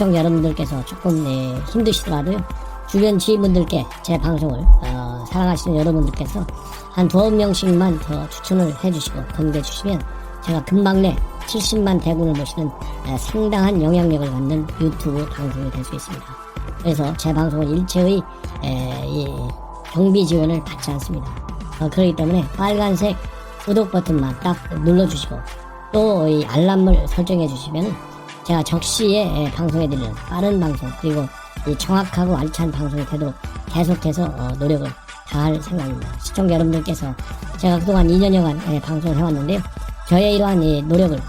시청자 여러분들께서 조금 힘드시더라도요, 주변 지인분들께 제 방송을 사랑하시는 여러분들께서 한 2명씩만 더 추천을 해주시고 건의해 주시면 제가 금방 내 70만 대군을 모시는 상당한 영향력을 갖는 유튜브 방송이 될 수 있습니다. 그래서 제 방송은 일체의 이 경비 지원을 받지 않습니다. 그렇기 때문에 빨간색 구독 버튼만 딱 눌러주시고 또 이 알람을 설정해 주시면 제가 적시에 방송해드리는 빠른 방송, 그리고 이 정확하고 알찬 방송이 되도록 계속해서 노력을 다할 생각입니다. 시청자 여러분들께서 제가 그동안 2년여간 방송을 해왔는데요, 저의 이러한 이 노력을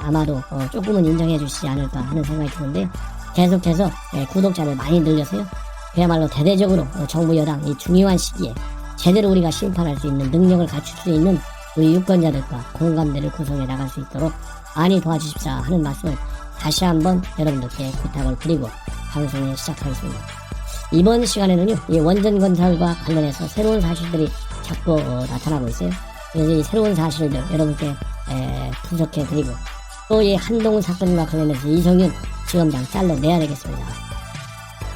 아마도 조금은 인정해 주시지 않을까 하는 생각이 드는데요, 계속해서 구독자를 많이 늘려서요, 그야말로 대대적으로 정부 여당 이 중요한 시기에 제대로 우리가 심판할 수 있는 능력을 갖출 수 있는 우리 유권자들과 공감대를 구성해 나갈 수 있도록 많이 도와주십사 하는 말씀을 다시 한번 여러분들께 부탁을 드리고 방송을 시작하겠습니다. 이번 시간에는요, 이 원전 건설과 관련해서 새로운 사실들이 자꾸 나타나고 있어요. 그래서 이 새로운 사실들 여러분께 분석해 드리고, 또 이 한동훈 사건과 관련해서 이성윤 지검장 잘라내야 되겠습니다.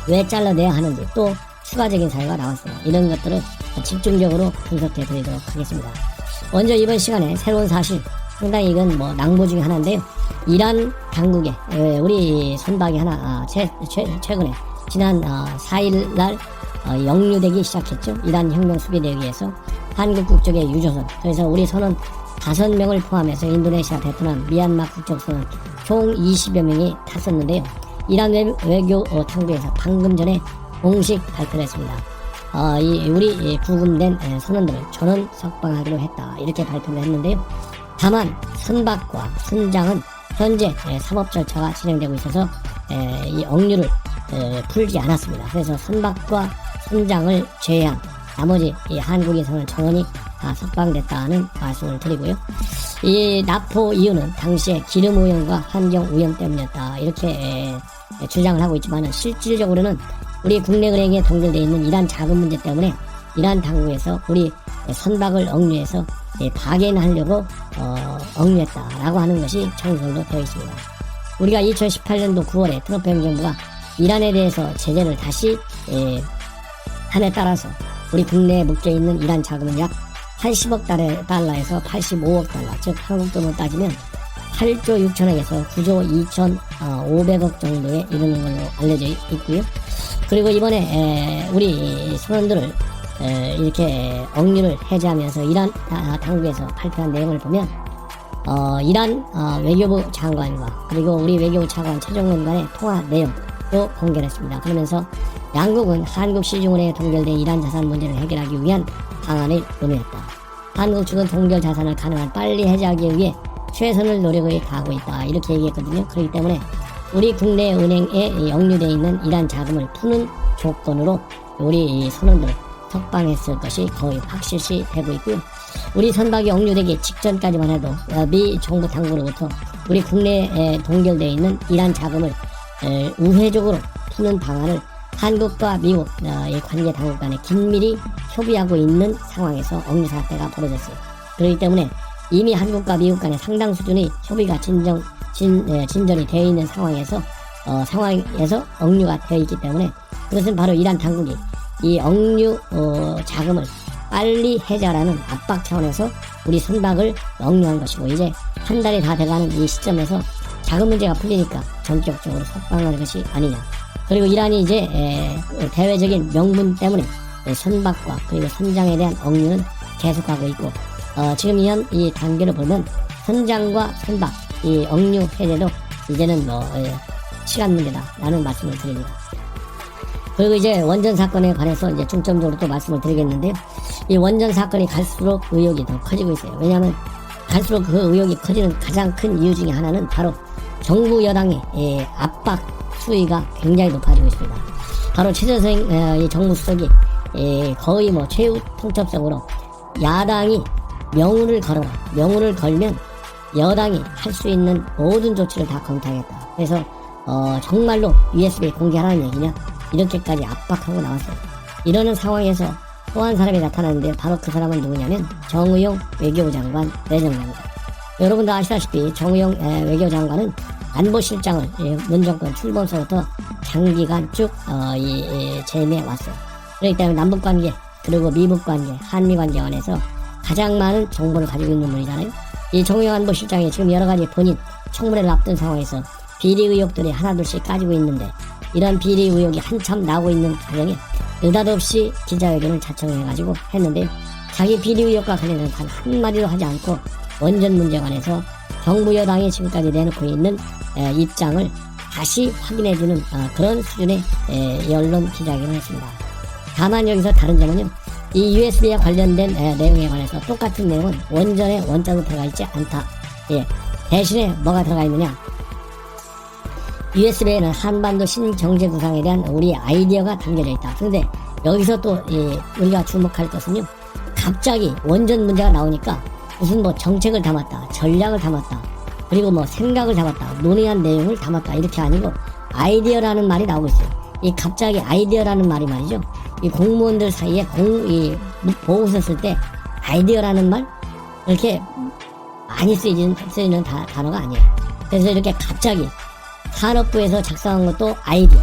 왜 잘라내야 하는지, 또 추가적인 사유가 나왔어요. 이런 것들을 집중적으로 분석해 드리도록 하겠습니다. 먼저 이번 시간에 새로운 사실, 상당히 이건 뭐 낭보 중에 하나인데요, 이란 당국에 우리 선박이 하나 최근에 지난 4일날 역류되기 시작했죠. 이란 혁명수비대에 의해서 한국 국적의 유조선, 그래서 우리 선원 5명을 포함해서 인도네시아, 베트남, 미얀마 국적 선원 총 20여 명이 탔었는데요, 이란 외교 당국에서 방금 전에 공식 발표를 했습니다. 우리 구금된 선원들을 전원 석방하기로 했다, 이렇게 발표를 했는데요, 다만 선박과 선장은 현재 사법 절차가 진행되고 있어서 이 억류를 풀지 않았습니다. 그래서 선박과 선장을 제외한 나머지 이 한국인선은 전원이 다 석방됐다는 말씀을 드리고요, 이 납포 이유는 당시에 기름 오염과 환경 오염 때문이었다, 이렇게 주장을 하고 있지만 실질적으로는 우리 국내은행에 동결되어 있는 이란 자금 문제 때문에 이란 당국에서 우리 선박을 억류해서 박연하려고 억류했다라고 하는 것이 정설로 되어 있습니다. 우리가 2018년도 9월에 트럼프 행정부가 이란에 대해서 제재를 다시 함에 따라서 우리 국내에 묶여있는 이란 자금은 약 80억 달러에서 85억 달러, 즉 한국 돈으로 따지면 8조 6천억에서 9조 2,500억 정도에 이르는 걸로 알려져 있고요. 그리고 이번에 우리 선원들을 이렇게 억류를 해제하면서 이란 당국에서 발표한 내용을 보면 이란 외교부 장관과 그리고 우리 외교부 차관 최종원 간의 통화 내용도 공개했습니다. 그러면서 양국은 한국 시중은행에 동결된 이란 자산 문제를 해결하기 위한 방안을 논의했다. 한국 측은 동결 자산을 가능한 빨리 해제하기 위해 최선을 노력을 다하고 있다, 이렇게 얘기했거든요. 그렇기 때문에 우리 국내 은행에 역류되어 있는 이란 자금을 푸는 조건으로 우리 선원들을 석방했을 것이 거의 확실시 되고 있고요. 우리 선박이 억류되기 직전까지만 해도 미 정부 당국으로부터 우리 국내에 동결되어 있는 이란 자금을 우회적으로 푸는 방안을 한국과 미국 이 관계 당국 간에 긴밀히 협의하고 있는 상황에서 억류 사태가 벌어졌어요. 그렇기 때문에 이미 한국과 미국 간의 상당 수준의 협의가 진전이 되어 있는 상황에서 억류가 되어 있기 때문에, 그것은 바로 이란 당국이 이 억류 자금을 빨리 해제하라는 압박 차원에서 우리 선박을 억류한 것이고, 이제 한 달이 다 돼가는 이 시점에서 자금 문제가 풀리니까 전격적으로 석방하는 것이 아니냐. 그리고 이란이 이제 대외적인 명분 때문에 선박과 그리고 선장에 대한 억류는 계속하고 있고, 지금 이 단계로 보면 선장과 선박 이 억류 해제도 이제는 시간 문제다 라는 말씀을 드립니다. 그리고 이제 원전 사건에 관해서 이제 중점적으로 또 말씀을 드리겠는데요, 이 원전 사건이 갈수록 의혹이 더 커지고 있어요. 왜냐하면 갈수록 그 의혹이 커지는 가장 큰 이유 중에 하나는 바로 정부 여당의 압박 수위가 굉장히 높아지고 있습니다. 바로 최재성 정무 수석이 거의 최후 통첩적으로 야당이 명운을 걸어라, 명운을 걸면 여당이 할 수 있는 모든 조치를 다 검토하겠다. 그래서 정말로 USB 공개하라는 얘기냐, 이렇게까지 압박하고 나왔어요. 이러는 상황에서 또 한 사람이 나타나는데 바로 그 사람은 누구냐면 정의용 외교부 장관, 내정장관. 여러분도 아시다시피 정의용 외교장관은 안보실장을 문 정권 출범서부터 장기간 쭉 재임해 왔어요. 그렇기 때문에 남북관계 그리고 미북관계, 한미관계 관해서 가장 많은 정보를 가지고 있는 분이잖아요. 이 정호영 안보실장이 지금 여러가지 본인 청문회를 앞둔 상황에서 비리 의혹들이 하나둘씩 까지고 있는데, 이런 비리 의혹이 한참 나오고 있는 과정에 느닷없이 기자회견을 자청해가지고 했는데, 자기 비리 의혹과 관련해서 단 한마디도 하지 않고 원전 문제 관해서 정부 여당이 지금까지 내놓고 있는 입장을 다시 확인해주는 그런 수준의 언론 기자회견을 했습니다. 다만 여기서 다른 점은요, 이 USB와 관련된 내용에 관해서 똑같은 내용은 원전에 원자로 들어가 있지 않다. 대신에 뭐가 들어가 있느냐, USB에는 한반도 신경제구상에 대한 우리 아이디어가 담겨져 있다. 그런데 여기서 또 우리가 주목할 것은요, 갑자기 원전 문제가 나오니까 무슨 뭐 정책을 담았다, 전략을 담았다, 그리고 뭐 생각을 담았다, 논의한 내용을 담았다, 이렇게 아니고 아이디어라는 말이 나오고 있어요. 이 갑자기 아이디어라는 말이 말이죠, 이 공무원들 사이에 보고서 쓸 때 아이디어라는 말 이렇게 많이 쓰이는 단어가 아니에요. 그래서 이렇게 갑자기 산업부에서 작성한 것도 아이디어,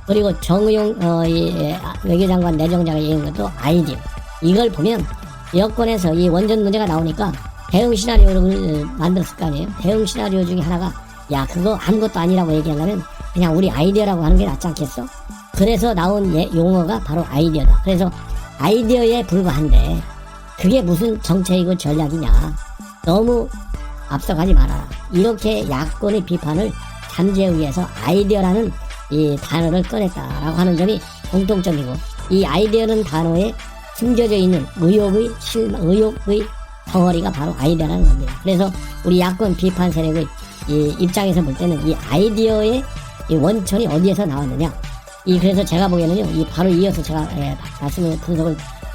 그리고 정의용 외교장관 내정자가 얘기한 것도 아이디어. 이걸 보면 여권에서 이 원전 문제가 나오니까 대응 시나리오를 만들었을 거 아니에요. 대응 시나리오 중에 하나가, 야 그거 아무것도 아니라고 얘기하려면 그냥 우리 아이디어라고 하는 게 낫지 않겠어? 그래서 나온 용어가 바로 아이디어다. 그래서 아이디어에 불과한데 그게 무슨 정책이고 전략이냐, 너무 앞서가지 말아라, 이렇게 야권의 비판을 잠재우기 위해서 아이디어라는 이 단어를 꺼냈다라고 하는 점이 공통점이고, 이 아이디어라는 단어에 숨겨져 있는 의혹의 덩어리가 바로 아이디어라는 겁니다. 그래서 우리 야권 비판 세력의 이 입장에서 볼 때는 이 아이디어의 이 원천이 어디에서 나왔느냐, 그래서 제가 보기에는요, 바로 이어서 제가 말씀을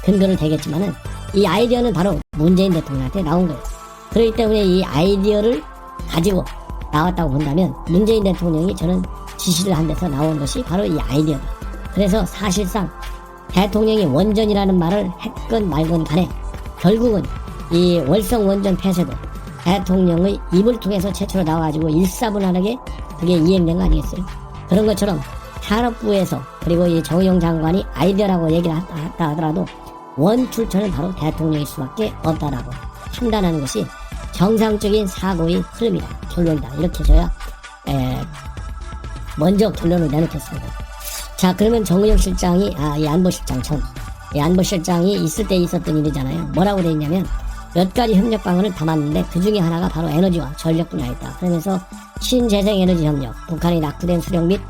근거를 대겠지만은, 이 아이디어는 바로 문재인 대통령한테 나온 거예요. 그렇기 때문에 이 아이디어를 가지고 나왔다고 본다면 문재인 대통령이 저는 지시를 한 데서 나온 것이 바로 이 아이디어다. 그래서 사실상 대통령이 원전이라는 말을 했건 말건 간에 결국은 이 월성 원전 폐쇄도 대통령의 입을 통해서 최초로 나와가지고 일사분란하게 그게 이행된 거 아니겠어요? 그런 것처럼 산업부에서, 그리고 이 정의용 장관이 아이디어라고 얘기를 했다 하더라도 원 출처는 바로 대통령일 수밖에 없다라고 판단하는 것이 정상적인 사고의 흐름이다, 결론이다, 이렇게 저야 먼저 결론을 내놓겠습니다. 자, 그러면 정의용 실장이 이 안보실장 이 안보실장이 있을 때 있었던 일이잖아요. 뭐라고 돼 있냐면, 몇 가지 협력 방안을 담았는데 그 중에 하나가 바로 에너지와 전력 분야였다. 그러면서 신재생 에너지 협력, 북한이 낙후된 수력 및